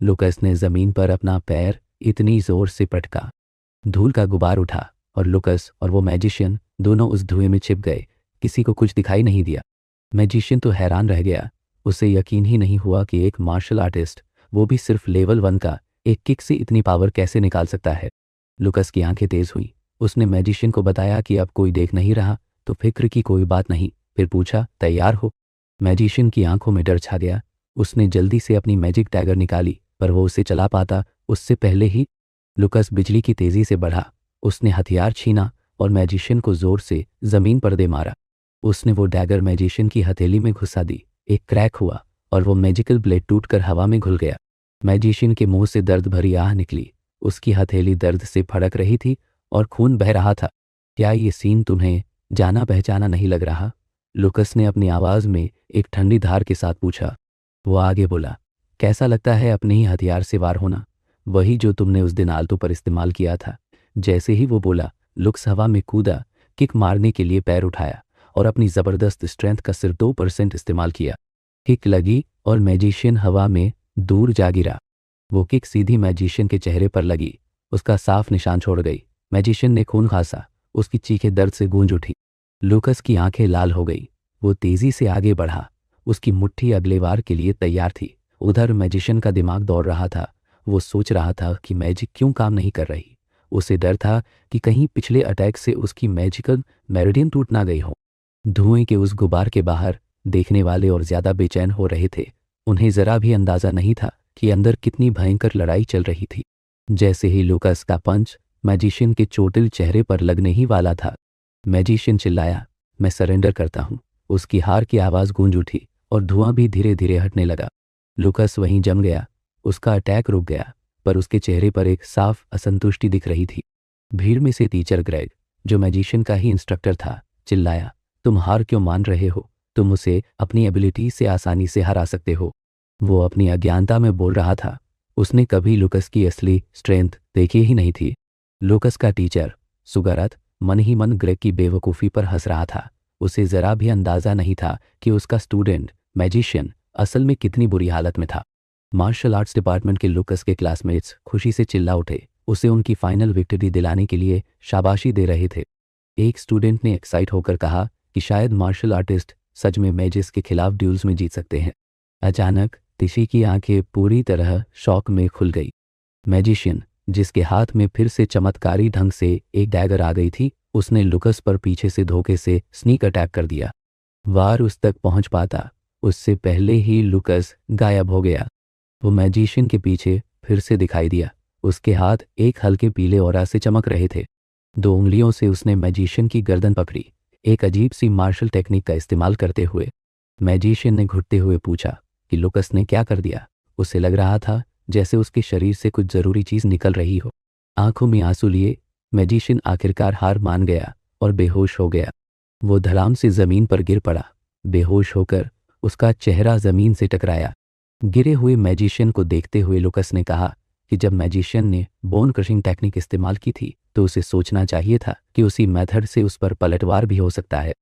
Lucas ने जमीन पर अपना पैर इतनी जोर से पटका, धूल का गुबार उठा और लुकस और वो मैजिशियन दोनों उस धुएं में छिप गए। किसी को कुछ दिखाई नहीं दिया। मैजिशियन तो हैरान रह गया। उसे यकीन ही नहीं हुआ कि एक मार्शल आर्टिस्ट, वो भी सिर्फ लेवल 1 का, एक किक से इतनी पावर कैसे निकाल सकता है। लुकस की आंखें तेज हुई। उसने मैजिशियन को बताया कि अब कोई देख नहीं रहा तो फिक्र की कोई बात नहीं। फिर पूछा, तैयार हो? मैजिशियन की आंखों में डर छा गया। उसने जल्दी से अपनी मैजिक डैगर निकाली, पर वो उसे चला पाता उससे पहले ही लुकस बिजली की तेजी से बढ़ा। उसने हथियार छीना और मैजिशियन को जोर से जमीन पर दे मारा। उसने वो डैगर मैजिशियन की हथेली में घुसा दी। एक क्रैक हुआ और वो मैजिकल ब्लेड टूटकर हवा में घुल गया। मैजिशियन के मुंह से दर्द भरी आह निकली। उसकी हथेली दर्द से फड़क रही थी और खून बह रहा था। क्या ये सीन तुम्हें जाना पहचाना नहीं लग रहा? लुकस ने अपनी आवाज में एक ठंडी धार के साथ पूछा। वो आगे बोला, कैसा लगता है अपने ही हथियार से वार होना, वही जो तुमने उस दिन आलतू पर इस्तेमाल किया था? जैसे ही वो बोला, लुक्स हवा में कूदा, किक मारने के लिए पैर उठाया और अपनी जबरदस्त स्ट्रेंथ का सिर्फ 2% इस्तेमाल किया। किक लगी और मैजिशियन हवा में दूर जा गिरा। वो किक सीधी मैजिशियन के चेहरे पर लगी। उसका साफ निशान छोड़ गई। मैजिशियन ने खून खासा। उसकी चीखें दर्द से गूंज उठी। लुकस की आंखें लाल हो गई। वो तेजी से आगे बढ़ा। उसकी मुट्ठी अगले वार के लिए तैयार थी। उधर मैजिशियन का दिमाग दौड़ रहा था। वो सोच रहा था कि मैजिक क्यों काम नहीं कर रही। उसे डर था कि कहीं पिछले अटैक से उसकी मैजिकल मेरिडियन टूट ना गई हो। धुएं के उस गुबार के बाहर देखने वाले और ज्यादा बेचैन हो रहे थे। उन्हें जरा भी अंदाजा नहीं था कि अंदर कितनी भयंकर लड़ाई चल रही थी। जैसे ही लुकस का पंच मैजिशियन के चोटिल चेहरे पर लगने ही वाला था, मैजिशियन चिल्लाया, मैं सरेंडर करता हूं। उसकी हार की आवाज गूंज उठी और धुआं भी धीरे धीरे हटने लगा। लुकस वहीं जम गया। उसका अटैक रुक गया, पर उसके चेहरे पर एक साफ असंतुष्टि दिख रही थी। भीड़ में से टीचर ग्रेग, जो मैजिशियन का ही इंस्ट्रक्टर था, चिल्लाया, तुम हार क्यों मान रहे हो? तुम उसे अपनी एबिलिटी से आसानी से हरा सकते हो। वो अपनी अज्ञानता में बोल रहा था। उसने कभी लुकस की असली स्ट्रेंथ देखी ही नहीं थी। लुकस का टीचर सुगरत मन ही मन ग्रेग की बेवकूफ़ी पर हंस रहा था। उसे जरा भी अंदाजा नहीं था कि उसका स्टूडेंट मैजिशियन असल में कितनी बुरी हालत में था। मार्शल आर्ट्स डिपार्टमेंट के लुकस के क्लासमेट्स खुशी से चिल्ला उठे। उसे उनकी फाइनल विक्ट्री दिलाने के लिए शाबाशी दे रहे थे। एक स्टूडेंट ने एक्साइट होकर कहा कि शायद मार्शल आर्टिस्ट सच में मैजिस के खिलाफ ड्यूल्स में जीत सकते हैं। अचानक तिशी की आंखें पूरी तरह शॉक में खुल गई। मैजिशियन, जिसके हाथ में फिर से चमत्कारी ढंग से एक डैगर आ गई थी, उसने लुकस पर पीछे से धोखे से स्नीक अटैक कर दिया। वार उस तक पहुंच पाता उससे पहले ही लुकस गायब हो गया। वो मैजिशियन के पीछे फिर से दिखाई दिया। उसके हाथ एक हल्के पीले ऑरा से चमक रहे थे। 2 उंगलियों से उसने मैजिशियन की गर्दन पकड़ी, एक अजीब सी मार्शल टेक्निक का इस्तेमाल करते हुए। मैजिशियन ने घुटते हुए पूछा कि लुकस ने क्या कर दिया। उसे लग रहा था जैसे उसके शरीर से कुछ जरूरी चीज निकल रही हो। आंखों में आंसू लिए मैजिशियन आखिरकार हार मान गया और बेहोश हो गया। वो धड़ाम से जमीन पर गिर पड़ा। बेहोश होकर उसका चेहरा जमीन से टकराया। गिरे हुए मैजिशियन को देखते हुए लुकस ने कहा कि जब मैजिशियन ने बोन क्रशिंग टेक्निक इस्तेमाल की थी तो उसे सोचना चाहिए था कि उसी मेथड से उस पर पलटवार भी हो सकता है।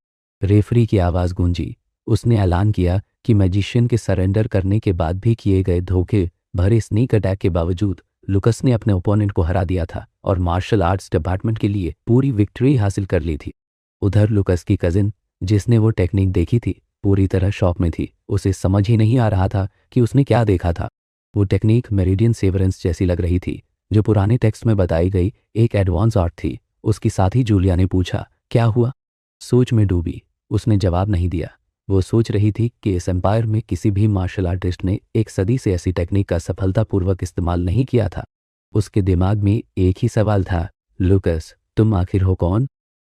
रेफरी की आवाज गूंजी। उसने ऐलान किया कि मैजिशियन के सरेंडर करने के बाद भी किए गए धोखे भरे स्नीक अटैक के बावजूद लुकस ने अपने ओपोनेंट को हरा दिया था और मार्शल आर्ट्स डिपार्टमेंट के लिए पूरी विक्ट्री हासिल कर ली थी। उधर लुकस की कजिन, जिसने वो टेक्निक देखी थी, पूरी तरह शॉक में थी। उसे समझ ही नहीं आ रहा था कि उसने क्या देखा था। वो टेक्निक मेरिडियन सेवरेंस जैसी लग रही थी, जो पुराने टेक्स्ट में बताई गई एक एडवांस आर्ट थी। उसकी साथी जूलिया ने पूछा, क्या हुआ? सोच में डूबी। उसने जवाब नहीं दिया। वो सोच रही थी कि इस एम्पायर में किसी भी मार्शल आर्टिस्ट ने एक सदी से ऐसी टेक्निक का सफलतापूर्वक इस्तेमाल नहीं किया था। उसके दिमाग में एक ही सवाल था, लुकस, तुम आखिर हो कौन?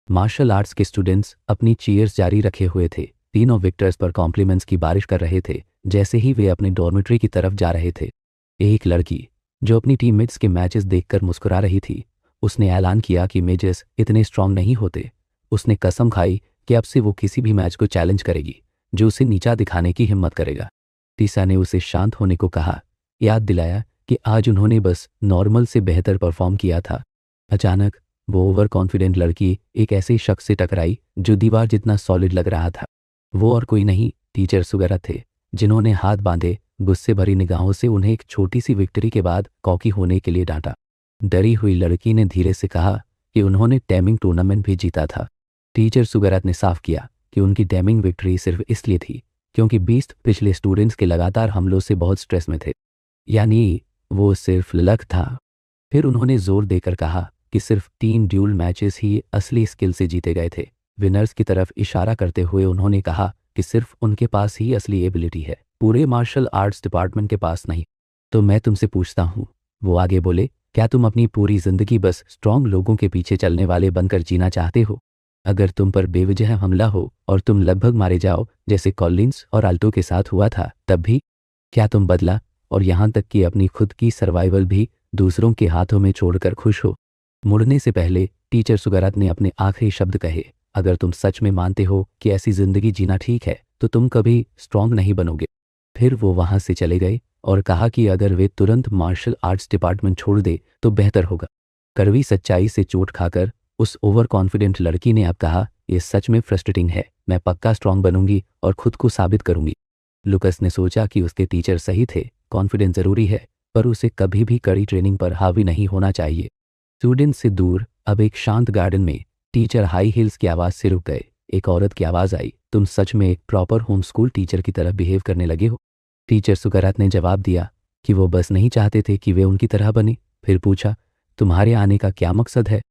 मार्शल आर्ट्स के स्टूडेंट्स अपनी चीयर्स जारी रखे हुए थे। तीनों विक्टर्स पर कॉम्प्लीमेंट्स की बारिश कर रहे थे जैसे ही वे अपने डॉर्मेट्री की तरफ जा रहे थे। एक लड़की, जो अपनी टीममेट्स के मैचेस देखकर मुस्कुरा रही थी, उसने ऐलान किया कि मेजेस इतने स्ट्रांग नहीं होते। उसने कसम खाई कि अब से वो किसी भी मैच को चैलेंज करेगी जो उसे नीचा दिखाने की हिम्मत करेगा। टीसा ने उसे शांत होने को कहा, याद दिलाया कि आज उन्होंने बस नॉर्मल से बेहतर परफॉर्म किया था। अचानक वो ओवर कॉन्फिडेंट लड़की एक ऐसे शख्स से टकराई जो दीवार जितना सॉलिड लग रहा था। वो और कोई नहीं, टीचर सुगरत थे, जिन्होंने हाथ बांधे गुस्से भरी निगाहों से उन्हें एक छोटी सी विक्ट्री के बाद कॉकी होने के लिए डांटा। डरी हुई लड़की ने धीरे से कहा कि उन्होंने डैमिंग टूर्नामेंट भी जीता था। टीचर सुगरात ने साफ किया कि उनकी डैमिंग विक्ट्री सिर्फ इसलिए थी क्योंकि 20 पिछले स्टूडेंट्स के लगातार हमलों से बहुत स्ट्रेस में थे, यानी वो सिर्फ लक था। फिर उन्होंने जोर देकर कहा कि सिर्फ 3 ड्यूल मैचेस ही असली स्किल से जीते गए थे। विनर्स की तरफ इशारा करते हुए उन्होंने कहा कि सिर्फ उनके पास ही असली एबिलिटी है, पूरे मार्शल आर्ट्स डिपार्टमेंट के पास नहीं। तो मैं तुमसे पूछता हूँ, वो आगे बोले, क्या तुम अपनी पूरी जिंदगी बस स्ट्रांग लोगों के पीछे चलने वाले बनकर जीना चाहते हो? अगर तुम पर बेवजह हमला हो और तुम लगभग मारे जाओ जैसे कॉलिंस और आल्टो के साथ हुआ था, तब भी क्या तुम बदला और यहाँ तक कि अपनी खुद की सर्वाइवल भी दूसरों के हाथों में छोड़कर खुश हो? मुड़ने से पहले टीचर सुगरात ने अपने आखिरी शब्द कहे, अगर तुम सच में मानते हो कि ऐसी जिंदगी जीना ठीक है तो तुम कभी स्ट्रांग नहीं बनोगे। फिर वो वहां से चले गए और कहा कि अगर वे तुरंत मार्शल आर्ट्स डिपार्टमेंट छोड़ दे तो बेहतर होगा। कड़वी सच्चाई से चोट खाकर उस ओवर कॉन्फिडेंट लड़की ने अब कहा, यह सच में फ्रस्ट्रेटिंग है, मैं पक्का स्ट्रांग बनूंगी और खुद को साबित करूंगी। लुकस ने सोचा कि उसके टीचर सही थे, कॉन्फिडेंस जरूरी है पर उसे कभी भी कड़ी ट्रेनिंग पर हावी नहीं होना चाहिए। स्टूडेंट से दूर अब एक शांत गार्डन में टीचर हाई हील्स की आवाज से रुक गए। एक औरत की आवाज आई, तुम सच में एक प्रॉपर होम स्कूल टीचर की तरह बिहेव करने लगे हो? टीचर सुगरात ने जवाब दिया कि वो बस नहीं चाहते थे कि वे उनकी तरह बने। फिर पूछा, तुम्हारे आने का क्या मकसद है?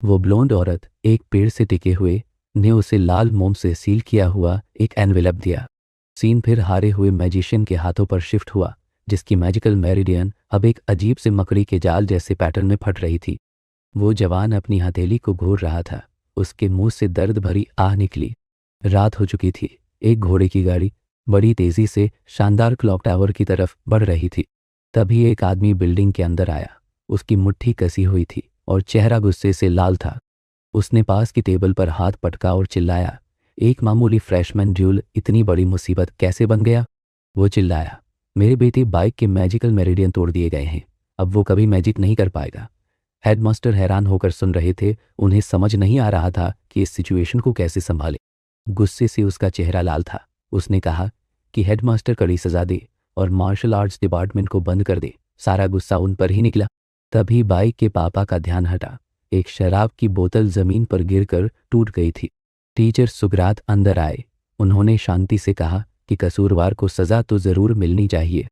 वो ब्लोंड औरत एक पेड़ से टिके हुए ने उसे लाल मोम से सील किया हुआ एक एनवेलप दिया। सीन फिर हारे हुए मैजिशियन के हाथों पर शिफ्ट हुआ, जिसकी मैजिकल मेरिडियन अब एक अजीब से मकड़ी के जाल जैसे पैटर्न में फट रही थी। वो जवान अपनी हथेली को घूर रहा था, उसके मुंह से दर्द भरी आह निकली। रात हो चुकी थी। एक घोड़े की गाड़ी बड़ी तेजी से शानदार क्लॉक टावर की तरफ बढ़ रही थी। तभी एक आदमी बिल्डिंग के अंदर आया। उसकी मुट्ठी कसी हुई थी और चेहरा गुस्से से लाल था। उसने पास की टेबल पर हाथ पटका और चिल्लाया, एक मामूली फ्रेशमैन ड्यूल इतनी बड़ी मुसीबत कैसे बन गया? वो चिल्लाया, मेरे बेटे बाइक के मैजिकल मेरिडियन तोड़ दिए गए हैं, अब वो कभी मैजिक नहीं कर पाएगा। हेडमास्टर हैरान होकर सुन रहे थे, उन्हें समझ नहीं आ रहा था कि इस सिचुएशन को कैसे संभाले। गुस्से से उसका चेहरा लाल था। उसने कहा कि हेडमास्टर कड़ी सजा दे और मार्शल आर्ट्स डिपार्टमेंट को बंद कर दे। सारा गुस्सा उन पर ही निकला। तभी बाइक के पापा का ध्यान हटा। एक शराब की बोतल जमीन पर गिरकर टूट गई थी। टीचर सुगरात अंदर आए। उन्होंने शांति से कहा कि कसूरवार को सजा तो जरूर मिलनी चाहिए।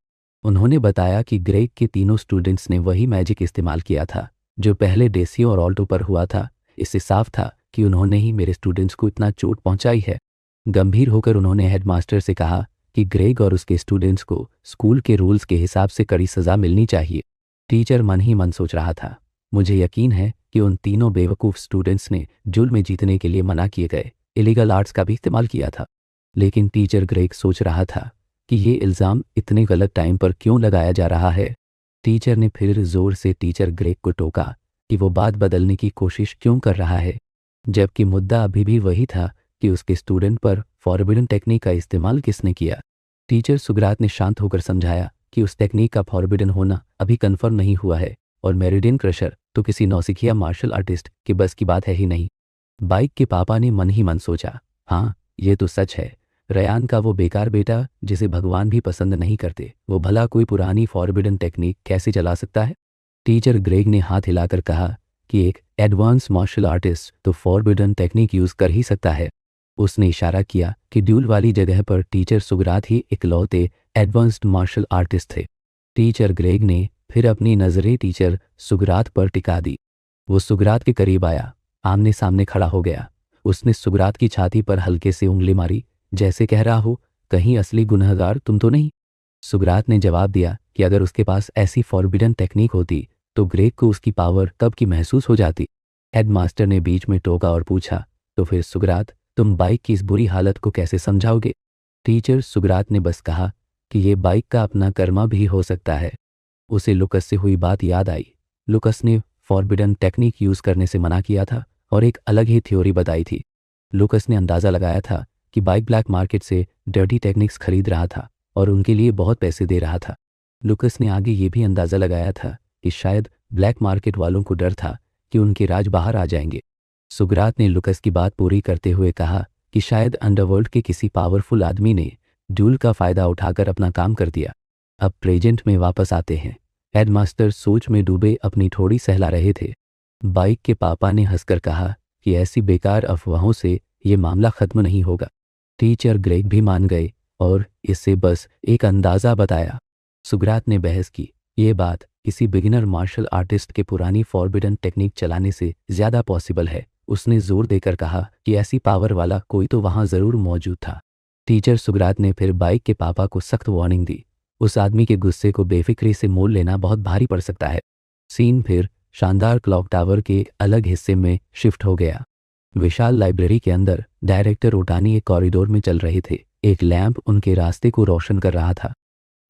उन्होंने बताया कि ग्रेग के तीनों स्टूडेंट्स ने वही मैजिक इस्तेमाल किया था जो पहले डेसियो और ऑल्टो पर हुआ था। इससे साफ था कि उन्होंने ही मेरे स्टूडेंट्स को इतना चोट पहुंचाई है। गंभीर होकर उन्होंने हेडमास्टर से कहा कि ग्रेग और उसके स्टूडेंट्स को स्कूल के रूल्स के हिसाब से कड़ी सजा मिलनी चाहिए। टीचर मन ही मन सोच रहा था, मुझे यकीन है कि उन तीनों बेवकूफ़ स्टूडेंट्स ने ड्यूल में जीतने के लिए मना किए गए इलीगल आर्ट्स का भी इस्तेमाल किया था। लेकिन टीचर ग्रेग सोच रहा था कि ये इल्ज़ाम इतने गलत टाइम पर क्यों लगाया जा रहा है। टीचर ने फिर जोर से टीचर ग्रेग को टोका कि वो बात बदलने की कोशिश क्यों कर रहा है, जबकि मुद्दा अभी भी वही था कि उसके स्टूडेंट पर फॉरबिडन टेक्निक का इस्तेमाल किसने किया। टीचर सुगरात ने शांत होकर समझाया कि उस टेक्निक का फॉरबिडन होना अभी कन्फर्म नहीं हुआ है और मेरिडियन क्रशर तो किसी नौसिखिया मार्शल आर्टिस्ट के बस की बात है ही नहीं। बाइक के पापा ने मन ही मन सोचा, हाँ ये तो सच है, रयान का वो बेकार बेटा जिसे भगवान भी पसंद नहीं करते, वो भला कोई पुरानी फॉरबिडन टेक्निक कैसे चला सकता है। टीचर ग्रेग ने हाथ हिलाकर कहा कि एक एडवांस मार्शल आर्टिस्ट तो फॉरबिडन टेक्निक यूज कर ही सकता है। उसने इशारा किया कि ड्यूल वाली जगह पर टीचर सुगरात ही इकलौते एडवांस्ड मार्शल आर्टिस्ट थे। टीचर ग्रेग ने फिर अपनी नजरें टीचर सुगरात पर टिका दी। वो सुगरात के करीब आया, आमने सामने खड़ा हो गया। उसने सुगरात की छाती पर हल्के से उंगली मारी, जैसे कह रहा हो, कहीं असली गुनहगार तुम तो नहीं। सुगरात ने जवाब दिया कि अगर उसके पास ऐसी फॉरबिडन टेक्निक होती तो ग्रेग को उसकी पावर कब की महसूस हो जाती। हेडमास्टर ने बीच में टोका और पूछा, तो फिर सुगरात तुम बाइक की इस बुरी हालत को कैसे समझाओगे। टीचर सुगरात ने बस कहा कि ये बाइक का अपना कर्मा भी हो सकता है। उसे लुकस से हुई बात याद आई। लुकस ने फॉरबिडन टेक्निक यूज करने से मना किया था और एक अलग ही थ्योरी बताई थी। लुकस ने अंदाजा लगाया था कि बाइक ब्लैक मार्केट से डर्टी टेक्निक्स खरीद रहा था और उनके लिए बहुत पैसे दे रहा था। लुकस ने आगे ये भी अंदाजा लगाया था कि शायद ब्लैक मार्केट वालों को डर था कि उनके राज बाहर आ जाएंगे। सुगरात ने लुकस की बात पूरी करते हुए कहा कि शायद अंडरवर्ल्ड के किसी पावरफुल आदमी ने ड्यूल का फायदा उठाकर अपना काम कर दिया। अब प्रेजेंट में वापस आते हैं। हेडमास्टर सोच में डूबे अपनी थोड़ी सहला रहे थे। बाइक के पापा ने हंसकर कहा कि ऐसी बेकार अफवाहों से ये मामला खत्म नहीं होगा। टीचर ग्रेग भी मान गए और इससे बस एक अंदाज़ा बताया। सुकरात ने बहस की, ये बात किसी बिगिनर मार्शल आर्टिस्ट के पुरानी फॉरबिडन टेक्निक चलाने से ज़्यादा पॉसिबल है। उसने जोर देकर कहा कि ऐसी पावर वाला कोई तो वहाँ ज़रूर मौजूद था। टीचर सुकरात ने फिर बाइक के पापा को सख्त वार्निंग दी। उस आदमी के गुस्से को बेफिक्री से मोल लेना बहुत भारी पड़ सकता है। सीन फिर शानदार क्लॉक टावर के एक अलग हिस्से में शिफ्ट हो गया। विशाल लाइब्रेरी के अंदर डायरेक्टर ओटानी एक कॉरिडोर में चल रहे थे। एक लैंप उनके रास्ते को रोशन कर रहा था।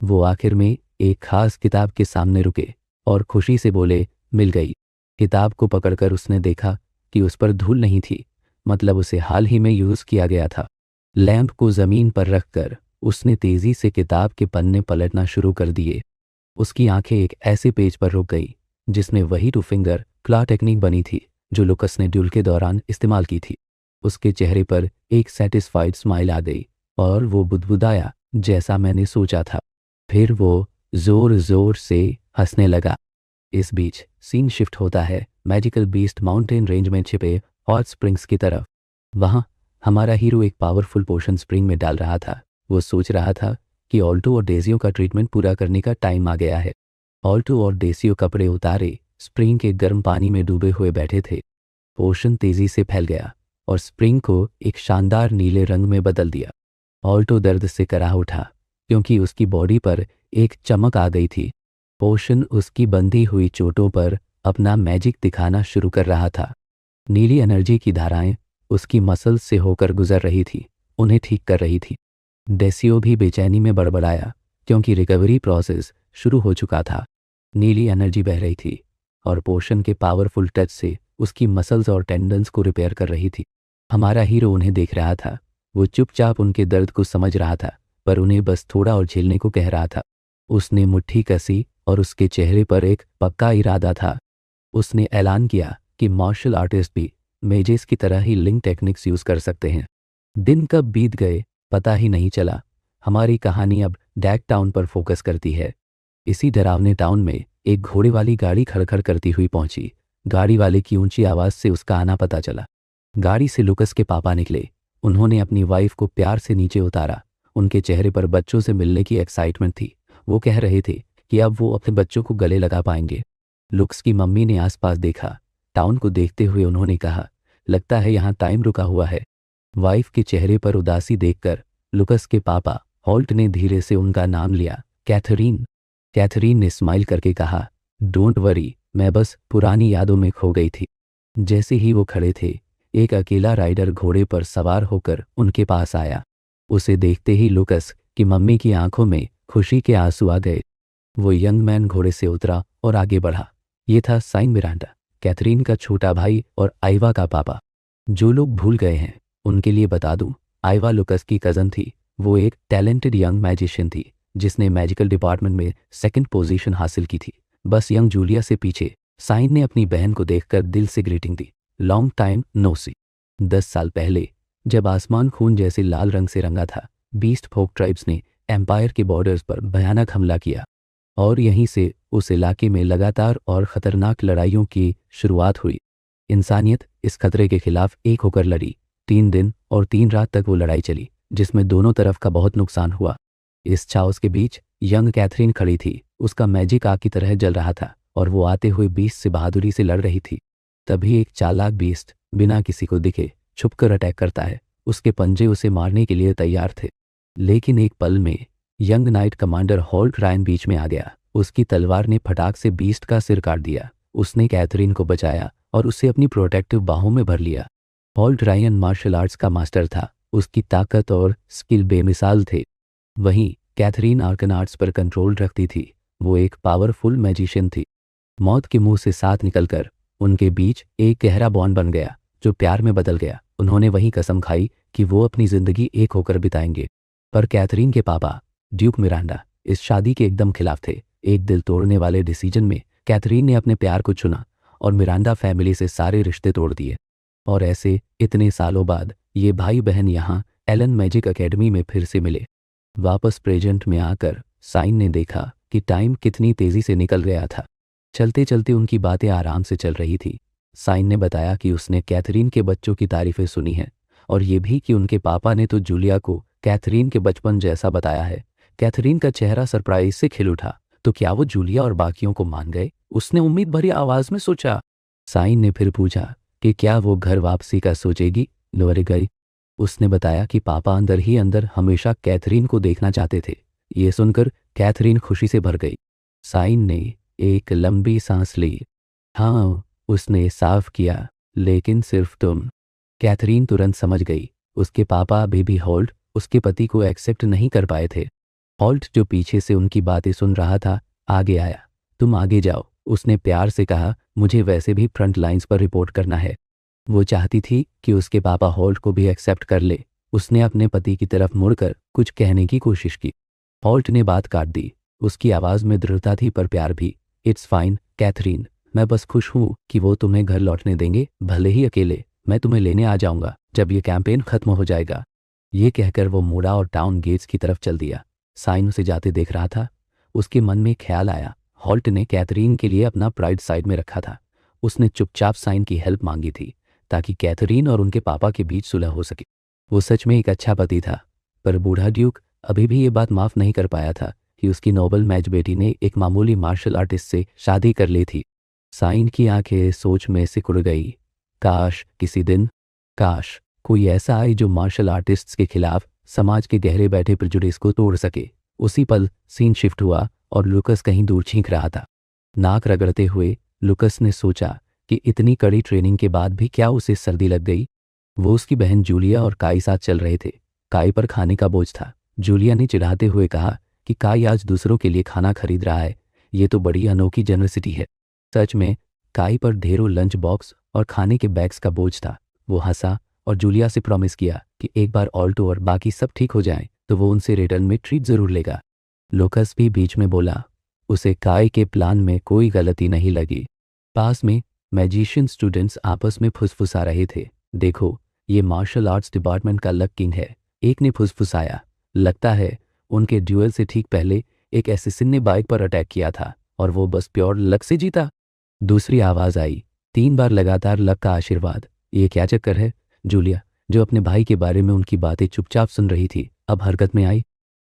वो आखिर में एक खास किताब के सामने रुके और खुशी से बोले, मिल गई। किताब को पकड़कर उसने देखा कि उस पर धूल नहीं थी, मतलब उसे हाल ही में यूज़ किया गया था। लैंप को ज़मीन पर रखकर उसने तेज़ी से किताब के पन्ने पलटना शुरू कर दिए। उसकी आंखें एक ऐसे पेज पर रुक गई जिसमें वही टू फिंगर क्लॉ टेक्निक बनी थी जो लुकस ने ड्यूल के दौरान इस्तेमाल की थी। उसके चेहरे पर एक सेटिस्फाइड स्माइल आ गई और वो बुदबुदाया, जैसा मैंने सोचा था। फिर वो ज़ोर ज़ोर से हंसने लगा। इस बीच सीन शिफ्ट होता है मैजिकल बीस्ट माउंटेन रेंज में छिपे हॉट स्प्रिंग्स की तरफ। वहाँ हमारा हीरो एक पावरफुल पोशन स्प्रिंग में डाल रहा था। वो सोच रहा था कि ऑल्टो और डेसियो का ट्रीटमेंट पूरा करने का टाइम आ गया है। ऑल्टो और डेसियो कपड़े उतारे स्प्रिंग के गर्म पानी में डूबे हुए बैठे थे। पोशन तेजी से फैल गया और स्प्रिंग को एक शानदार नीले रंग में बदल दिया। ऑल्टो दर्द से कराह उठा क्योंकि उसकी बॉडी पर एक चमक आ गई थी। पोशन उसकी बंधी हुई चोटों पर अपना मैजिक दिखाना शुरू कर रहा था। नीली एनर्जी की धाराएं उसकी मसल्स से होकर गुजर रही थी, उन्हें ठीक कर रही थी। डेसियो भी बेचैनी में बड़बड़ाया क्योंकि रिकवरी प्रोसेस शुरू हो चुका था। नीली एनर्जी बह रही थी और पोशन के पावरफुल टच से उसकी मसल्स और टेंडन्स को रिपेयर कर रही थी। हमारा हीरो उन्हें देख रहा था। वो चुपचाप उनके दर्द को समझ रहा था, पर उन्हें बस थोड़ा और झेलने को कह रहा था। उसने मुट्ठी कसी और उसके चेहरे पर एक पक्का इरादा था। उसने ऐलान किया कि मार्शल आर्टिस्ट भी मेजेस की तरह ही लिंक टेक्निक्स यूज कर सकते हैं। दिन कब बीत गए पता ही नहीं चला। हमारी कहानी अब डैक टाउन पर फोकस करती है। इसी डरावने टाउन में एक घोड़े वाली गाड़ी खड़खड़ करती हुई पहुंची। गाड़ी वाले की ऊंची आवाज से उसका आना पता चला। गाड़ी से लुकस के पापा निकले। उन्होंने अपनी वाइफ को प्यार से नीचे उतारा। उनके चेहरे पर बच्चों से मिलने की एक्साइटमेंट थी। वो कह रहे थे कि अब वो अपने बच्चों को गले लगा पाएंगे। लुक्स की मम्मी ने आसपास देखा। टाउन को देखते हुए उन्होंने कहा, लगता है यहाँ टाइम रुका हुआ है। वाइफ के चेहरे पर उदासी देखकर लुकस के पापा हॉल्ट ने धीरे से उनका नाम लिया, कैथरीन। कैथरीन ने स्माइल करके कहा, डोंट वरी, मैं बस पुरानी यादों में खो गई थी। जैसे ही वो खड़े थे, एक अकेला राइडर घोड़े पर सवार होकर उनके पास आया। उसे देखते ही लुकस की मम्मी की आंखों में खुशी के आंसू आ गए। वो यंग मैन घोड़े से उतरा और आगे बढ़ा। ये था साइन मिरांडा, कैथरीन का छोटा भाई और आइवा का पापा। जो लोग भूल गए हैं उनके लिए बता दूं, आइवा लुकस की कज़न थी। वो एक टैलेंटेड यंग मैजिशियन थी जिसने मैजिकल डिपार्टमेंट में सेकंड पोजीशन हासिल की थी, बस यंग जूलिया से पीछे। साइन ने अपनी बहन को देखकर दिल से ग्रीटिंग दी, लॉन्ग टाइम नो सी। 10 साल पहले जब आसमान खून जैसे लाल रंग से रंगा था, बीस्ट फोक ट्राइब्स ने एम्पायर के बॉर्डर्स पर भयानक हमला किया और यहीं से उस इलाके में लगातार और खतरनाक लड़ाइयों की शुरुआत हुई। इंसानियत इस खतरे के खिलाफ एक होकर लड़ी। 3 दिन और 3 रात तक वो लड़ाई चली जिसमें दोनों तरफ का बहुत नुकसान हुआ। इस चाओस के बीच यंग कैथरीन खड़ी थी। उसका मैजिक आग की तरह जल रहा था और वो आते हुए बीस्ट से बहादुरी से लड़ रही थी। तभी एक चालाक बीस्ट बिना किसी को दिखे छुपकर अटैक करता है। उसके पंजे उसे मारने के लिए तैयार थे, लेकिन एक पल में young knight commander Halt Ryan बीच में आ गया। उसकी तलवार ने फटाक से बीस्ट का सिर काट दिया। उसने कैथरीन को बचाया और उसे अपनी प्रोटेक्टिव बाहों में भर लिया। हॉल्ट रायन मार्शल आर्ट्स का मास्टर था। उसकी ताकत और स्किल बेमिसाल थे। वहीं कैथरीन आर्कन आर्ट्स पर कंट्रोल रखती थी। वो एक पावरफुल मैजिशियन थी। मौत के मुंह से साथ निकलकर उनके बीच एक गहरा बॉन्ड बन गया जो प्यार में बदल गया। उन्होंने वहीं कसम खाई कि वो अपनी जिंदगी एक होकर बिताएंगे। पर कैथरीन के पापा ड्यूक मिरांडा इस शादी के एकदम खिलाफ थे। एक दिल तोड़ने वाले डिसीजन में कैथरीन ने अपने प्यार को चुना और मिरांडा फैमिली से सारे रिश्ते तोड़ दिए। और ऐसे इतने सालों बाद ये भाई बहन यहाँ एलन मैजिक एकेडमी में फिर से मिले। वापस प्रेजेंट में आकर साइन ने देखा कि टाइम कितनी तेजी से निकल गया था। चलते चलते उनकी बातें आराम से चल रही थी। साइन ने बताया कि उसने कैथरीन के बच्चों की तारीफें सुनी हैं और ये भी कि उनके पापा ने तो जूलिया को कैथरीन के बचपन जैसा बताया है। कैथरीन का चेहरा सरप्राइज से खिल उठा। तो क्या वो जूलिया और बाकियों को मान गए? उसने उम्मीद भरी आवाज में सोचा। साइन ने फिर पूछा कि क्या वो घर वापसी का सोचेगी? लोअर गई। उसने बताया कि पापा अंदर ही अंदर हमेशा कैथरीन को देखना चाहते थे। ये सुनकर कैथरीन खुशी से भर गई। साइन ने एक लंबी सांस ली। हाँ, उसने साफ किया, लेकिन सिर्फ तुम। कैथरीन तुरंत समझ गई। उसके पापा अभी भी हॉल्ट उसके पति को एक्सेप्ट नहीं कर पाए थे। हॉल्ट जो पीछे से उनकी बातें सुन रहा था, आगे आया। तुम आगे जाओ, उसने प्यार से कहा। मुझे वैसे भी फ्रंट लाइंस पर रिपोर्ट करना है। वो चाहती थी कि उसके पापा हॉल्ट को भी एक्सेप्ट कर ले। उसने अपने पति की तरफ मुड़कर कुछ कहने की कोशिश की। हॉल्ट ने बात काट दी। उसकी आवाज़ में दृढ़ता थी पर प्यार भी। इट्स फाइन कैथरीन, मैं बस खुश हूँ कि वो तुम्हें घर लौटने देंगे, भले ही अकेले। मैं तुम्हें लेने आ जाऊंगा जब ये कैंपेन खत्म हो जाएगा। ये कहकर वो मुड़ा और टाउन गेट्स की तरफ चल दिया। साइन उसे जाते देख रहा था। उसके मन में ख्याल आया, हॉल्ट ने कैथरीन के लिए अपना प्राइड साइड में रखा था। उसने चुपचाप साइन की हेल्प मांगी थी ताकि कैथरीन और उनके पापा के बीच सुलह हो सके। वो सच में एक अच्छा पति था, पर बूढ़ा ड्यूक अभी भी ये बात माफ नहीं कर पाया था कि उसकी नोबल मैच बेटी ने एक मामूली मार्शल आर्टिस्ट से शादी कर ली थी। साइन की आंखें सोच में सिकुड़ गई। काश किसी दिन, काश कोई ऐसा आए जो मार्शल आर्टिस्ट्स के खिलाफ समाज के गहरे बैठे प्रेजुडिस को तोड़ सके। उसी पल सीन शिफ्ट हुआ और लुकस कहीं दूर छींक रहा था। नाक रगड़ते हुए लुकस ने सोचा कि इतनी कड़ी ट्रेनिंग के बाद भी क्या उसे सर्दी लग गई। वो उसकी बहन जूलिया और काई साथ चल रहे थे। काई पर खाने का बोझ था। जूलिया ने चिढ़ाते हुए कहा कि काई आज दूसरों के लिए खाना खरीद रहा है। ये तो बड़ी अनोखी जनरसिटी है। सच में काई पर ढेरों लंच बॉक्स और खाने के बैग्स का बोझ था। वो हंसा और जूलिया से प्रॉमिस किया कि एक बार ऑल्टो और बाकी सब ठीक हो जाए तो वो उनसे रिटर्न में ट्रीट जरूर लेगा। लुकस भी बीच में बोला। उसे काई के प्लान में कोई गलती नहीं लगी। पास में मैजिशियन स्टूडेंट्स आपस में फुसफुसा रहे थे। देखो, ये मार्शल आर्ट्स डिपार्टमेंट का लक किंग है, एक ने फुसफुसाया। लगता है उनके ड्यूएल से ठीक पहले एक एसिसिन ने बाइक पर अटैक किया था और वो बस प्योर लक से जीता। दूसरी आवाज आई, 3 बार लगातार लक का आशीर्वाद। ये क्या चक्कर है? जूलिया, जो अपने भाई के बारे में उनकी बातें चुपचाप सुन रही थी, अब हरकत में आई।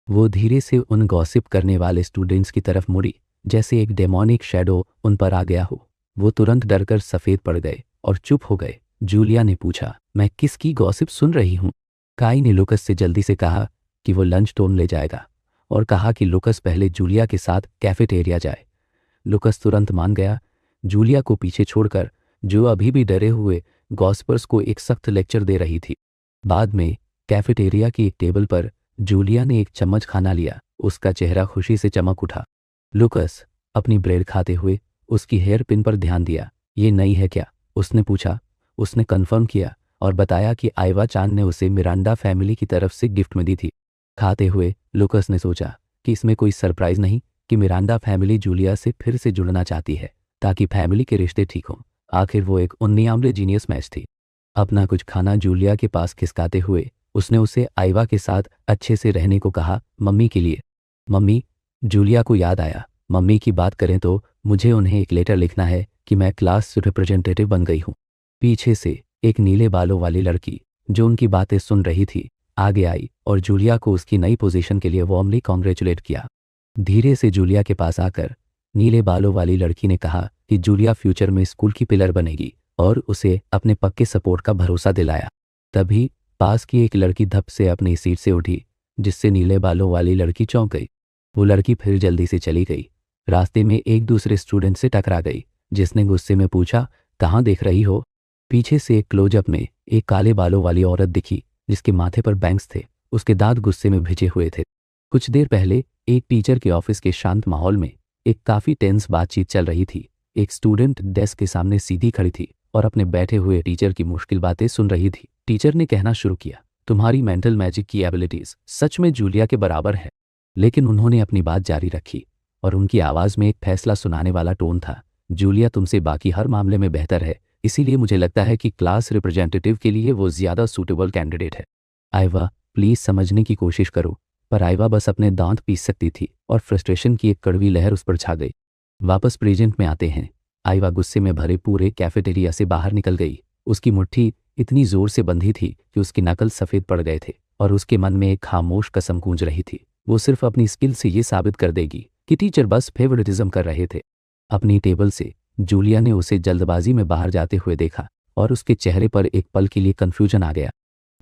वो धीरे से उन गॉसिप करने वाले स्टूडेंट्स की तरफ मुड़ी, जैसे एक डेमोनिक शैडो उन पर आ गया हो। वो तुरंत डरकर सफेद पड़ गए और चुप हो गए। जूलिया ने पूछा, मैं किसकी गॉसिप सुन रही हूँ? काई ने लुकस से जल्दी से कहा कि वो लंच टोन ले जाएगा और कहा कि लुकस पहले जूलिया के साथ कैफेटेरिया जाए। लुकस तुरंत मान गया। जूलिया को पीछे छोड़कर, जो अभी भी डरे हुए गॉसिपर्स को एक सख्त लेक्चर दे रही थी। बाद में कैफेटेरिया की एक टेबल पर जूलिया ने एक चम्मच खाना लिया। उसका चेहरा खुशी से चमक उठा। लुकस अपनी ब्रेड खाते हुए उसकी हेयर पिन पर ध्यान दिया। ये नई है क्या? उसने पूछा। उसने कन्फर्म किया और बताया कि आइवा चांद ने उसे मिरांडा फैमिली की तरफ से गिफ्ट में दी थी। खाते हुए लुकस ने सोचा कि इसमें कोई सरप्राइज नहीं कि मिरांडा फैमिली जूलिया से फिर से जुड़ना चाहती है ताकि फैमिली के रिश्ते ठीक हों। आखिर वो एक उन्नीआमले जीनियस मैच थी। अपना कुछ खाना जूलिया के पास खिसकाते हुए उसने उसे आइवा के साथ अच्छे से रहने को कहा, मम्मी के लिए। मम्मी? जूलिया को याद आया, मम्मी की बात करें तो मुझे उन्हें एक लेटर लिखना है कि मैं क्लास रिप्रेजेंटेटिव बन गई हूँ। पीछे से एक नीले बालों वाली लड़की जो उनकी बातें सुन रही थी आगे आई और जूलिया को उसकी नई पोजीशन के लिए वार्मली कॉन्ग्रेचुलेट किया। धीरे से जूलिया के पास आकर नीले बालों वाली लड़की ने कहा कि जूलिया फ्यूचर में स्कूल की पिलर बनेगी और उसे अपने पक्के सपोर्ट का भरोसा दिलाया। तभी पास की एक लड़की धप से अपनी सीट से उठी, जिससे नीले बालों वाली लड़की चौंक गई। वो लड़की फिर जल्दी से चली गई। रास्ते में एक दूसरे स्टूडेंट से टकरा गई, जिसने गुस्से में पूछा, कहाँ देख रही हो? पीछे से एक क्लोजअप में एक काले बालों वाली औरत दिखी जिसके माथे पर बैंग्स थे। उसके दांत गुस्से में भिजे हुए थे। कुछ देर पहले एक टीचर के ऑफिस के शांत माहौल में एक काफी टेंस बातचीत चल रही थी। एक स्टूडेंट डेस्क के सामने सीधी खड़ी थी और अपने बैठे हुए टीचर की मुश्किल बातें सुन रही थी। टीचर ने कहना शुरू किया, तुम्हारी मेंटल मैजिक की एबिलिटीज सच में जूलिया के बराबर है। लेकिन उन्होंने अपनी बात जारी रखी और उनकी आवाज में एक फैसला सुनाने वाला टोन था। जूलिया तुमसे बाकी हर मामले में बेहतर है, इसीलिए मुझे लगता है कि क्लास रिप्रेजेंटेटिव के लिए वो ज्यादा सूटेबल कैंडिडेट है। आइवा, प्लीज समझने की कोशिश करो। पर आइवा बस अपने दांत पीस सकती थी और फ्रस्ट्रेशन की एक कड़वी लहर उस पर छा गई। वापस प्रेजेंट में आते हैं। आइवा गुस्से में भरे पूरे कैफेटेरिया से बाहर निकल गई। उसकी मुट्ठी इतनी जोर से बंधी थी कि उसके नकल सफ़ेद पड़ गए थे और उसके मन में एक खामोश कसम गूंज रही थी। वो सिर्फ अपनी स्किल से ये साबित कर देगी कि टीचर बस फेवरेटिज्म कर रहे थे। अपनी टेबल से जूलिया ने उसे जल्दबाजी में बाहर जाते हुए देखा और उसके चेहरे पर एक पल के लिए कन्फ्यूजन आ गया।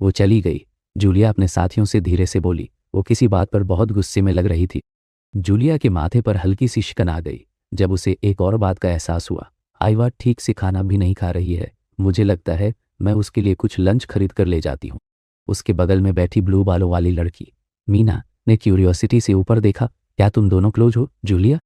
वो चली गई। जूलिया अपने साथियों से धीरे से बोली। वो किसी बात पर बहुत गुस्से में लग रही थी। जूलिया के माथे पर हल्की सी शिकन आ गई जब उसे एक और बात का एहसास हुआ। आइवा ठीक से खाना भी नहीं खा रही है। मुझे लगता है मैं उसके लिए कुछ लंच खरीद कर ले जाती हूँ। उसके बगल में बैठी ब्लू बालों वाली लड़की मीना ने क्यूरियोसिटी से ऊपर देखा। क्या तुम दोनों क्लोज हो जूलिया?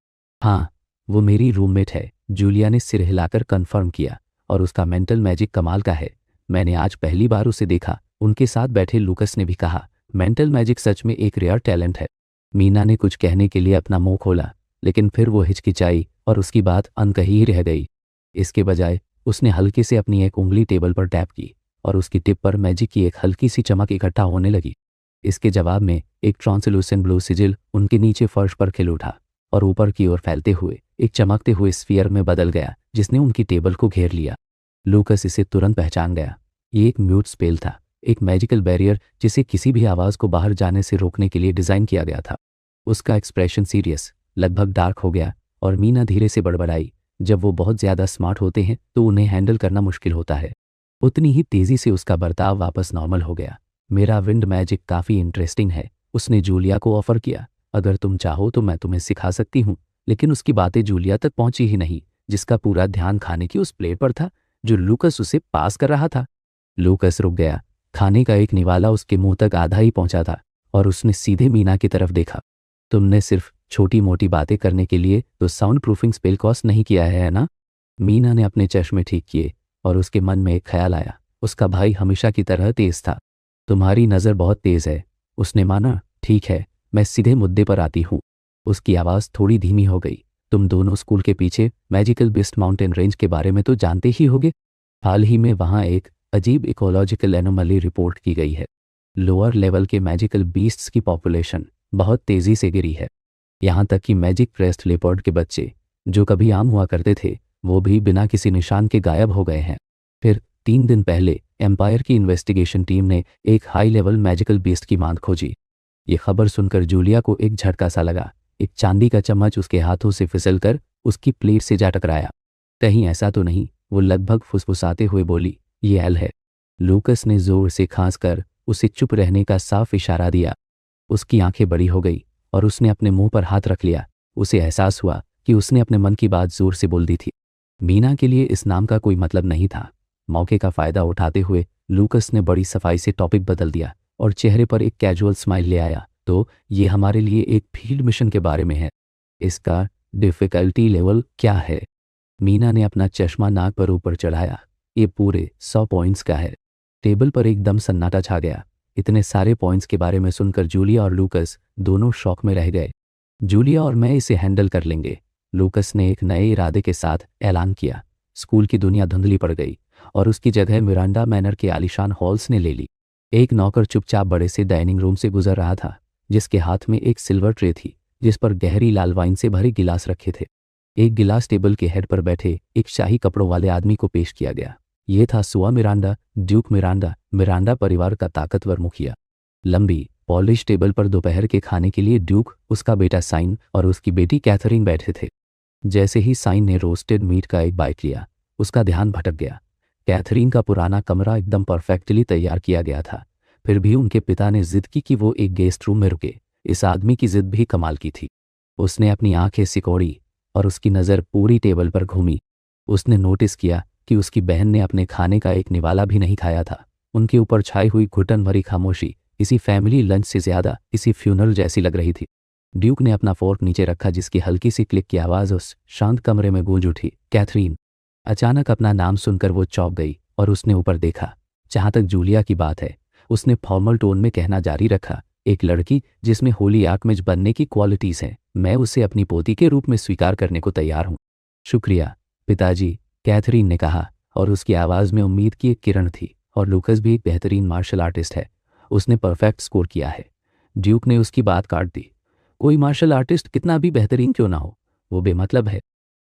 हाँ, वो मेरी रूममेट है, जूलिया ने सिर हिलाकर कन्फर्म किया। और उसका मेंटल मैजिक कमाल का है। मैंने आज पहली बार उसे देखा। उनके साथ बैठे लूकस ने भी कहा, मेंटल मैजिक सच में एक रेयर टैलेंट है। मीना ने कुछ कहने के लिए अपना मुंह खोला, लेकिन फिर वो हिचकिचाई और उसकी बात अनकही ही रह गई। इसके बजाय उसने हल्के से अपनी एक उंगली टेबल पर टैप की और उसकी टिप पर मैजिक की एक हल्की सी चमक इकट्ठा होने लगी। इसके जवाब में एक ट्रांसलूसेंट ब्लू सिजिल उनके नीचे फर्श पर खिल उठा और ऊपर की ओर फैलते हुए एक चमकते हुए स्फीयर में बदल गया जिसने उनकी टेबल को घेर लिया। लूकस इसे तुरंत पहचान गया। ये एक म्यूट स्पेल था, एक मैजिकल बैरियर जिसे किसी भी आवाज़ को बाहर जाने से रोकने के लिए डिज़ाइन किया गया था। उसका एक्सप्रेशन सीरियस, लगभग डार्क हो गया और मीना धीरे से बड़बड़ाई, जब वो बहुत ज़्यादा स्मार्ट होते हैं तो उन्हें हैंडल करना मुश्किल होता है। उतनी ही तेज़ी से उसका बर्ताव वापस नॉर्मल हो गया। मेरा विंड मैजिक काफ़ी इंटरेस्टिंग है, उसने जूलिया को ऑफ़र किया। अगर तुम चाहो तो मैं तुम्हें सिखा सकती हूँ। लेकिन उसकी बातें जूलिया तक पहुंची ही नहीं, जिसका पूरा ध्यान खाने की उस प्लेट पर था जो लूकस उसे पास कर रहा था। लूकस रुक गया। खाने का एक निवाला उसके मुंह तक आधा ही पहुंचा था और उसने सीधे मीना की तरफ देखा। तुमने सिर्फ छोटी मोटी बातें करने के लिए तो साउंड प्रूफिंग स्पेल कॉस्ट नहीं किया है ना? मीना ने अपने चश्मे ठीक किए और उसके मन में एक ख्याल आया। उसका भाई हमेशा की तरह तेज था। तुम्हारी नज़र बहुत तेज है, उसने माना। ठीक है, मैं सीधे मुद्दे पर आती हूँ। उसकी आवाज़ थोड़ी धीमी हो गई। तुम दोनों स्कूल के पीछे मैजिकल बिस्ट माउंटेन रेंज के बारे में तो जानते ही होगे। हाल ही में वहाँ एक अजीब इकोलॉजिकल एनोमली रिपोर्ट की गई है। लोअर लेवल के मैजिकल बीस्ट्स की पॉपुलेशन बहुत तेज़ी से गिरी है। यहाँ तक कि मैजिक क्रेस्ट लेपर्ड के बच्चे, जो कभी आम हुआ करते थे, वो भी बिना किसी निशान के गायब हो गए हैं। फिर 3 दिन पहले एम्पायर की इन्वेस्टिगेशन टीम ने एक हाई लेवल मैजिकल बीस्ट की मांद खोजी। ये खबर सुनकर जूलिया को एक झटका सा लगा। एक चांदी का चम्मच उसके हाथों से फिसलकर उसकी प्लेट से जा टकराया। कहीं ऐसा तो नहीं, वो लगभग फुसफुसाते हुए बोली। ये एल है। लूकस ने जोर से खांसकर उसे चुप रहने का साफ इशारा दिया। उसकी आंखें बड़ी हो गई और उसने अपने मुंह पर हाथ रख लिया। उसे एहसास हुआ कि उसने अपने मन की बात जोर से बोल दी थी। मीना के लिए इस नाम का कोई मतलब नहीं था। मौके का फ़ायदा उठाते हुए लूकस ने बड़ी सफाई से टॉपिक बदल दिया और चेहरे पर एक कैजुअल स्माइल ले आया। तो ये हमारे लिए एक फील्ड मिशन के बारे में है। इसका डिफ़िकल्टी लेवल क्या है? मीना ने अपना चश्मा नाक पर ऊपर चढ़ाया। ये पूरे 100 पॉइंट्स का है। टेबल पर एकदम सन्नाटा छा गया। इतने सारे पॉइंट्स के बारे में सुनकर जूलिया और लूकस दोनों शॉक में रह गए। जूलिया और मैं इसे हैंडल कर लेंगे, लूकस ने एक नए इरादे के साथ ऐलान किया। स्कूल की दुनिया धुंधली पड़ गई और उसकी जगह मिरांडा मैनर के आलीशान हॉल्स ने ले ली। एक नौकर चुपचाप बड़े से डाइनिंग रूम से गुजर रहा था, जिसके हाथ में एक सिल्वर ट्रे थी जिस पर गहरी लाल वाइन से भरे गिलास रखे थे। एक गिलास टेबल के हेड पर बैठे एक शाही कपड़ों वाले आदमी को पेश किया गया। ये था सुआ मिरांडा, ड्यूक मिरांडा, मिरांडा परिवार का ताकतवर मुखिया। लंबी पॉलिश टेबल पर दोपहर के खाने के लिए ड्यूक, उसका बेटा साइन और उसकी बेटी कैथरीन बैठे थे। जैसे ही साइन ने रोस्टेड मीट का एक बाइट लिया, उसका ध्यान भटक गया। कैथरीन का पुराना कमरा एकदम परफेक्टली तैयार किया गया था, फिर भी उनके पिता ने जिद की कि वो एक गेस्ट रूम में रुके। इस आदमी की जिद भी कमाल की थी। उसने अपनी आंखें सिकोड़ी और उसकी नज़र पूरी टेबल पर घूमी। उसने नोटिस किया कि उसकी बहन ने अपने खाने का एक निवाला भी नहीं खाया था। उनके ऊपर छाई हुई घुटन भरी खामोशी किसी फैमिली लंच से ज़्यादा किसी फ्यूनरल जैसी लग रही थी। ड्यूक ने अपना फोर्क नीचे रखा, जिसकी हल्की सी क्लिक की आवाज़ उस शांत कमरे में गूंज उठी। कैथरीन। अचानक अपना नाम सुनकर वो चौंक गई और उसने ऊपर देखा। जहाँ तक जूलिया की बात है, उसने फॉर्मल टोन में कहना जारी रखा, एक लड़की जिसमें होली आर्कमिज बनने की क्वालिटीज़ हैं, मैं उसे अपनी पोती के रूप में स्वीकार करने को तैयार हूँ। शुक्रिया पिताजी, कैथरीन ने कहा और उसकी आवाज़ में उम्मीद की एक किरण थी। और लूकस भी एक बेहतरीन मार्शल आर्टिस्ट है, उसने परफेक्ट स्कोर किया है। ड्यूक ने उसकी बात काट दी। कोई मार्शल आर्टिस्ट कितना भी बेहतरीन क्यों ना हो, वो बेमतलब है।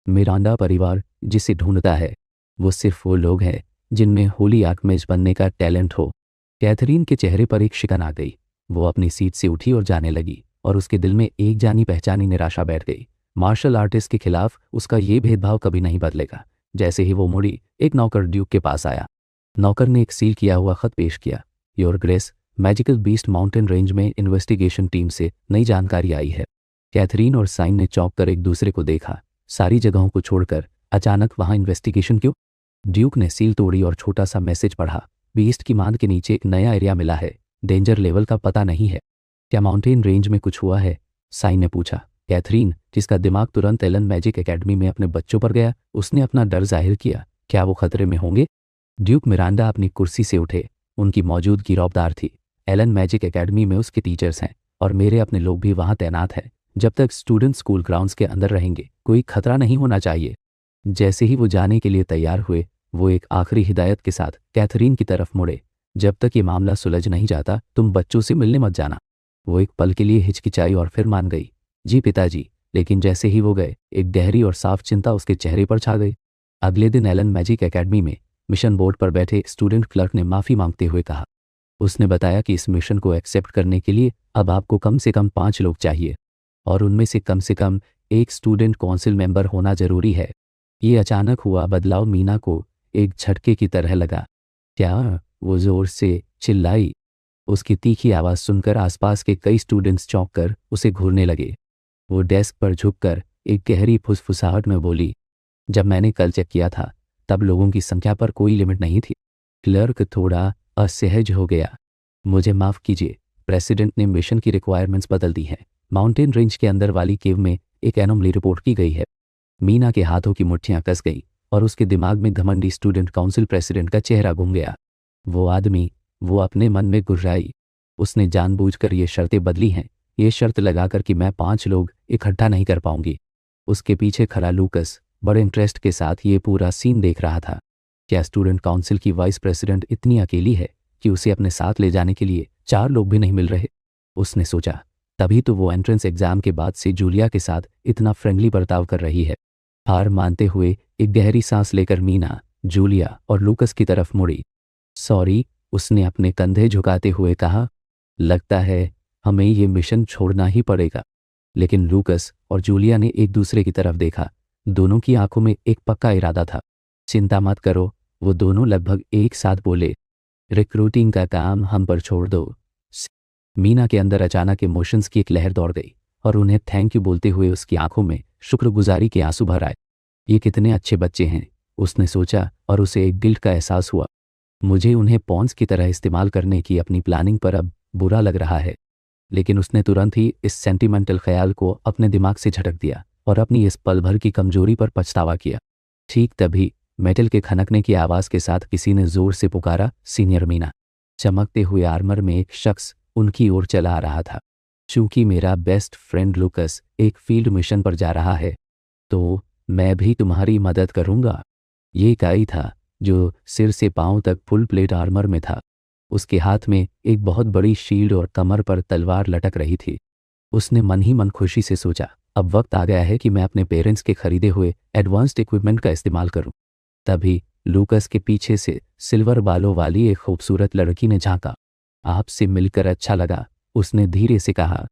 मिरांडा परिवार जिसे ढूंढता है वो सिर्फ वो लोग हैं जिनमें होली आर्कमेज बनने का टैलेंट हो। कैथरीन के चेहरे पर एक शिकन आ गई। वो अपनी सीट से उठी और जाने लगी और उसके दिल में एक जानी पहचानी निराशा बैठ गई। मार्शल आर्टिस्ट के खिलाफ उसका ये भेदभाव कभी नहीं बदलेगा। जैसे ही वो मुड़ी, एक नौकर ड्यूक के पास आया। नौकर ने एक सील किया हुआ खत पेश किया। Your grace, magical beast mountain range में इन्वेस्टिगेशन टीम से नई जानकारी आई है। कैथरीन और साइन ने चौंक कर एक दूसरे को देखा। सारी जगहों को छोड़कर अचानक वहां इन्वेस्टिगेशन क्यों? ड्यूक ने सील तोड़ी और छोटा सा मैसेज पढ़ा। बीस्ट की मांद के नीचे एक नया एरिया मिला है। डेंजर लेवल का पता नहीं है। क्या माउंटेन रेंज में कुछ हुआ है? साइन ने पूछा। कैथरीन, जिसका दिमाग तुरंत एलन मैजिक एकेडमी में अपने बच्चों पर गया, उसने अपना डर जाहिर किया। क्या वो खतरे में होंगे? ड्यूक मिरांडा अपनी कुर्सी से उठे। उनकी मौजूदगी रौबदार थी। एलन मैजिक एकेडमी में उसके टीचर्स हैं और मेरे अपने लोग भी वहां तैनात हैं। जब तक स्टूडेंट स्कूल ग्राउंड्स के अंदर रहेंगे कोई खतरा नहीं होना चाहिए। जैसे ही वो जाने के लिए तैयार हुए, वो एक आखिरी हिदायत के साथ कैथरीन की तरफ मुड़े। जब तक ये मामला सुलझ नहीं जाता तुम बच्चों से मिलने मत जाना। वो एक पल के लिए हिचकिचाई और फिर मान गई। जी पिताजी। लेकिन जैसे ही वो गए, एक गहरी और साफ चिंता उसके चेहरे पर छा गई। अगले दिन एलन मैजिक एकेडमी में मिशन बोर्ड पर बैठे स्टूडेंट क्लर्क ने माफ़ी मांगते हुए कहा। उसने बताया कि इस मिशन को एक्सेप्ट करने के लिए अब आपको कम से कम 5 लोग चाहिए और उनमें से कम एक स्टूडेंट काउंसिल मेंबर होना जरूरी है। ये अचानक हुआ बदलाव मीना को एक झटके की तरह लगा। क्या? वो जोर से चिल्लाई। उसकी तीखी आवाज़ सुनकर आसपास के कई स्टूडेंट्स चौंक कर उसे घूरने लगे। वो डेस्क पर झुककर एक गहरी फुसफुसाहट में बोली, जब मैंने कल चेक किया था तब लोगों की संख्या पर कोई लिमिट नहीं थी। क्लर्क थोड़ा असहज हो गया। मुझे माफ़ कीजिए, प्रेसिडेंट ने मिशन की रिक्वायरमेंट्स बदल दी हैं। माउंटेन रेंज के अंदर वाली केव में एक एनोमली रिपोर्ट की गई है। मीना के हाथों की मुट्ठियां कस गई और उसके दिमाग में घमंडी स्टूडेंट काउंसिल प्रेसिडेंट का चेहरा घूम गया। वो आदमी, वो अपने मन में गुर्राई। उसने जानबूझकर ये शर्तें बदली हैं। ये शर्त लगाकर कि मैं 5 लोग इकट्ठा नहीं कर पाऊंगी। उसके पीछे खड़ा लूकस बड़े इंटरेस्ट के साथ ये पूरा सीन देख रहा था। क्या स्टूडेंट काउंसिल की वाइस प्रेसिडेंट इतनी अकेली है कि उसे अपने साथ ले जाने के लिए 4 लोग भी नहीं मिल रहे? उसने सोचा। तभी तो वो एंट्रेंस एग्जाम के बाद से जूलिया के साथ इतना फ्रेंडली बर्ताव कर रही है। हार मानते हुए एक गहरी सांस लेकर मीना, जूलिया और लूकस की तरफ मुड़ी। सॉरी, उसने अपने कंधे झुकाते हुए कहा। लगता है हमें ये मिशन छोड़ना ही पड़ेगा। लेकिन लूकस और जूलिया ने एक दूसरे की तरफ देखा। दोनों की आंखों में एक पक्का इरादा था। चिंता मत करो, वो दोनों लगभग एक साथ बोले। रिक्रूटिंग का काम हम पर छोड़ दो। मीना के अंदर अचानक इमोशंस की एक लहर दौड़ गई और उन्हें थैंक यू बोलते हुए उसकी आंखों में शुक्रगुजारी के आंसू भर आए। ये कितने अच्छे बच्चे हैं, उसने सोचा और उसे एक गिल्ट का एहसास हुआ। मुझे उन्हें पॉन्स की तरह इस्तेमाल करने की अपनी प्लानिंग पर अब बुरा लग रहा है। लेकिन उसने तुरंत ही इस सेंटिमेंटल ख्याल को अपने दिमाग से झटक दिया और अपनी इस पल भर की कमजोरी पर पछतावा किया। ठीक तभी मेटल के खनकने की आवाज़ के साथ किसी ने जोर से पुकारा, सीनियर मीना। चमकते हुए आर्मर में एक शख्स उनकी ओर चला आ रहा था। चूंकि मेरा बेस्ट फ्रेंड लूकस एक फील्ड मिशन पर जा रहा है तो मैं भी तुम्हारी मदद करूंगा। ये काई था जो सिर से पांव तक फुल प्लेट आर्मर में था। उसके हाथ में एक बहुत बड़ी शील्ड और कमर पर तलवार लटक रही थी। उसने मन ही मन खुशी से सोचा, अब वक्त आ गया है कि मैं अपने पेरेंट्स के खरीदे हुए एडवांस्ड इक्विपमेंट का इस्तेमाल करूं। तभी लूकस के पीछे से सिल्वर बालों वाली एक खूबसूरत लड़की ने झांका। आपसे मिलकर अच्छा लगा, उसने धीरे से कहा।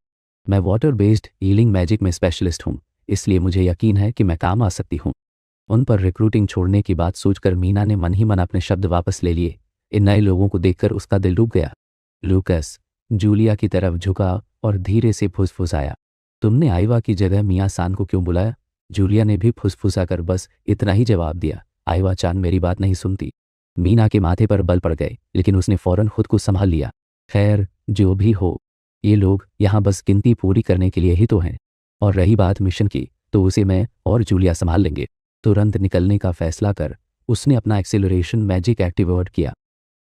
मैं वाटर बेस्ड हीलिंग मैजिक में स्पेशलिस्ट हूँ, इसलिए मुझे यकीन है कि मैं काम आ सकती हूँ। उन पर रिक्रूटिंग छोड़ने की बात सोचकर मीना ने मन ही मन अपने शब्द वापस ले लिए। इन नए लोगों को देखकर उसका दिल डूब गया। लूकस जूलिया की तरफ झुका और धीरे से फुसफुसाया, तुमने आइवा की जगह मियाँ सान को क्यों बुलाया? जूलिया ने भी फुसफुसा कर बस इतना ही जवाब दिया। आइवा चान मेरी बात नहीं सुनती। मीना के माथे पर बल पड़ गए, लेकिन उसने फौरन खुद को संभाल लिया। खैर, जो भी हो, ये लोग यहाँ बस गिनती पूरी करने के लिए ही तो हैं। और रही बात मिशन की, तो उसे मैं और जूलिया संभाल लेंगे। तुरंत निकलने का फैसला कर उसने अपना एक्सेलरेशन मैजिक एक्टिवेट किया।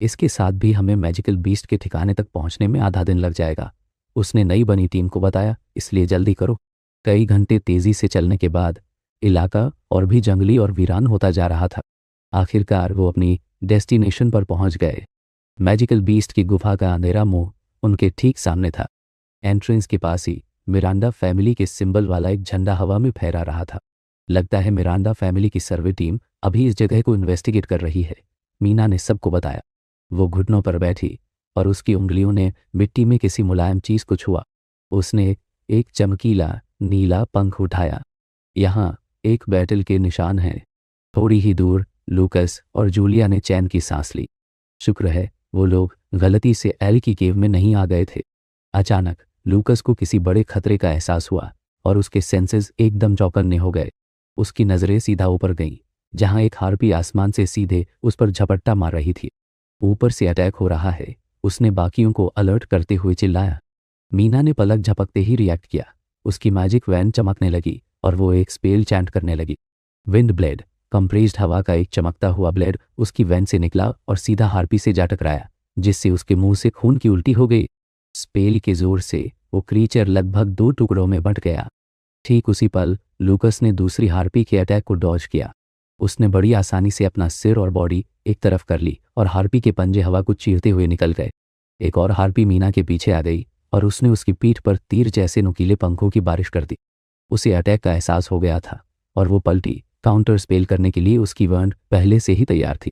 इसके साथ भी हमें मैजिकल बीस्ट के ठिकाने तक पहुंचने में आधा दिन लग जाएगा, उसने नई बनी टीम को बताया, इसलिए जल्दी करो। कई घंटे तेजी से चलने के बाद इलाका और भी जंगली और वीरान होता जा रहा था। आखिरकार वो अपनी डेस्टिनेशन पर पहुंच गए। मैजिकल बीस्ट की गुफा का अंधेरा मुंह उनके ठीक सामने था। एंट्रेंस के पास ही मिरांडा फैमिली के सिंबल वाला एक झंडा हवा में फहरा रहा था। लगता है मिरांडा फैमिली की सर्वे टीम अभी इस जगह को इन्वेस्टिगेट कर रही है, मीना ने सबको बताया। वो घुटनों पर बैठी और उसकी उंगलियों ने मिट्टी में किसी मुलायम चीज को छुआ। उसने एक चमकीला नीला पंख उठाया। यहाँ एक बैटल के निशान हैं। थोड़ी ही दूर लूकस और जूलिया ने चैन की सांस ली। शुक्र है वो लोग गलती से एल की केव में नहीं आ गए थे। अचानक लूकस को किसी बड़े खतरे का एहसास हुआ और उसके सेंसेस एकदम चौकन्ने हो गए। उसकी नजरें सीधा ऊपर गईं, जहां एक हार्पी आसमान से सीधे उस पर झपट्टा मार रही थी। ऊपर से अटैक हो रहा है, उसने बाकियों को अलर्ट करते हुए चिल्लाया। मीना ने पलक झपकते ही रिएक्ट किया। उसकी मैजिक वैन चमकने लगी और वो एक स्पेल चैंट करने लगी। विंड ब्लेड, कंप्रेस्ड हवा का एक चमकता हुआ ब्लेड उसकी वैन से निकला और सीधा हार्पी से जा टकराया, जिससे उसके मुंह से खून की उल्टी हो गई। स्पेल के जोर से वो क्रीचर लगभग 2 टुकड़ों में बंट गया। ठीक उसी पल लूकस ने दूसरी हार्पी के अटैक को डॉज किया। उसने बड़ी आसानी से अपना सिर और बॉडी एक तरफ कर ली और हार्पी के पंजे हवा को चीरते हुए निकल गए। एक और हार्पी मीना के पीछे आ गई और उसने उसकी पीठ पर तीर जैसे नुकीले पंखों की बारिश कर दी। उसे अटैक का एहसास हो गया था और वो पलटी। काउंटर स्पेल करने के लिए उसकी वर्ण पहले से ही तैयार थी,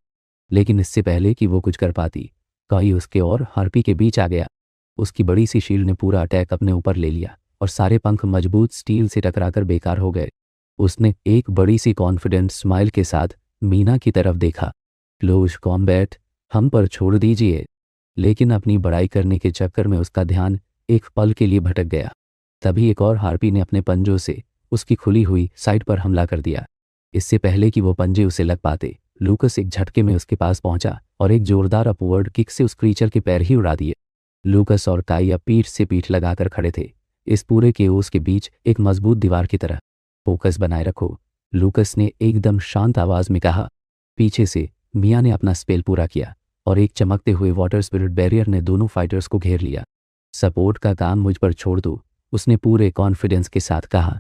लेकिन इससे पहले कि वो कुछ कर पाती, काई उसके और हार्पी के बीच आ गया। उसकी बड़ी सी शील्ड ने पूरा अटैक अपने ऊपर ले लिया और सारे पंख मजबूत स्टील से टकराकर बेकार हो गए। उसने एक बड़ी सी कॉन्फिडेंट स्माइल के साथ मीना की तरफ देखा। क्लोज कॉम्बैट, हम पर छोड़ दीजिए। लेकिन अपनी बड़ाई करने के चक्कर में उसका ध्यान एक पल के लिए भटक गया। तभी एक और हार्पी ने अपने पंजों से उसकी खुली हुई साइड पर हमला कर दिया। इससे पहले कि वो पंजे उसे लग पाते, लूकस एक झटके में उसके पास पहुंचा और एक जोरदार अपवर्ड किक से उस क्रीचर के पैर ही उड़ा दिए। लूकस और काई अब पीठ से पीठ लगाकर खड़े थे, इस पूरे केओस के बीच एक मजबूत दीवार की तरह। फोकस बनाए रखो, लूकस ने एकदम शांत आवाज में कहा। पीछे से मिया ने अपना स्पेल पूरा किया और एक चमकते हुए वाटर स्पिरिट बैरियर ने दोनों फाइटर्स को घेर लिया। सपोर्ट का काम मुझ पर छोड़ दो, उसने पूरे कॉन्फिडेंस के साथ कहा।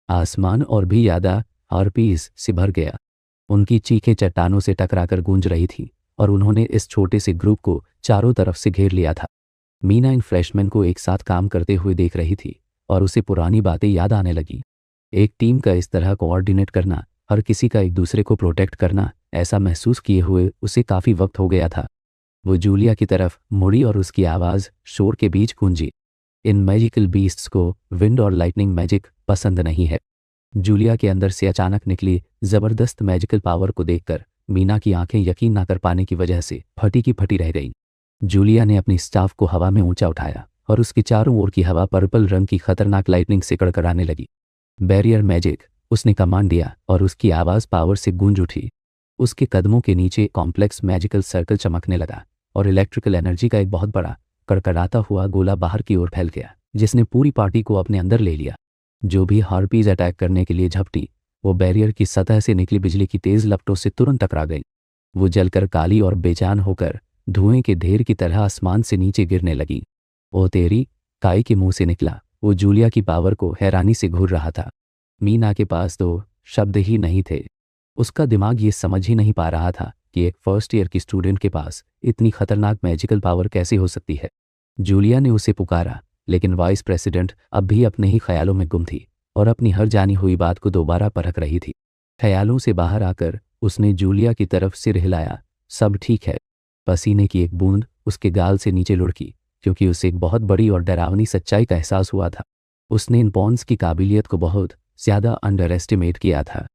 आसमान और भी ज्यादा हार्पीज से भर गया। उनकी चीखें चट्टानों से टकराकर गूंज रही थी और उन्होंने इस छोटे से ग्रुप को चारों तरफ से घेर लिया था। मीना इन फ्रेशमैन को एक साथ काम करते हुए देख रही थी और उसे पुरानी बातें याद आने लगी। एक टीम का इस तरह कोऑर्डिनेट करना, हर किसी का एक दूसरे को प्रोटेक्ट करना, ऐसा महसूस किए हुए उसे काफ़ी वक्त हो गया था। वो जूलिया की तरफ मुड़ी और उसकी आवाज़ शोर के बीच गूंजी। इन मैजिकल बीस्ट्स को विंड और लाइटनिंग मैजिक पसंद नहीं है। जूलिया के अंदर से अचानक निकली ज़बरदस्त मैजिकल पावर को देखकर मीना की आंखें यकीन ना कर पाने की वजह से फटी की फटी रह गईं। जूलिया ने अपनी स्टाफ को हवा में ऊंचा उठाया और उसके चारों ओर की हवा पर्पल रंग की खतरनाक लाइटनिंग से कड़कड़ाने लगी। बैरियर मैजिक, उसने कमांड दिया और उसकी आवाज़ पावर से गूंज उठी। उसके कदमों के नीचे कॉम्प्लेक्स मैजिकल सर्कल चमकने लगा और इलेक्ट्रिकल एनर्जी का एक बहुत बड़ा कड़कड़ाता हुआ गोला बाहर की ओर फैल गया, जिसने पूरी पार्टी को अपने अंदर ले लिया। जो भी हार्पीज अटैक करने के लिए झपटी, वो बैरियर की सतह से निकली बिजली की तेज लपटों से तुरंत टकरा गई। वो जलकर काली और बेजान होकर धुएं के ढेर की तरह आसमान से नीचे गिरने लगी। ओ तेरी, काई के मुंह से निकला। वो जूलिया की पावर को हैरानी से घूर रहा था। मीना के पास तो शब्द ही नहीं थे। उसका दिमाग ये समझ ही नहीं पा रहा था कि एक फर्स्ट ईयर की स्टूडेंट के पास इतनी खतरनाक मैजिकल पावर कैसे हो सकती है। जूलिया ने उसे पुकारा, लेकिन वाइस प्रेसिडेंट अब भी अपने ही ख्यालों में गुम थी और अपनी हर जानी हुई बात को दोबारा परख रही थी। ख्यालों से बाहर आकर उसने जूलिया की तरफ सिर हिलाया। सब ठीक है। पसीने की एक बूंद उसके गाल से नीचे लुढ़की, क्योंकि उसे एक बहुत बड़ी और डरावनी सच्चाई का एहसास हुआ था। उसने इन पॉन्स की काबिलियत को बहुत ज्यादा अंडर एस्टिमेट किया था।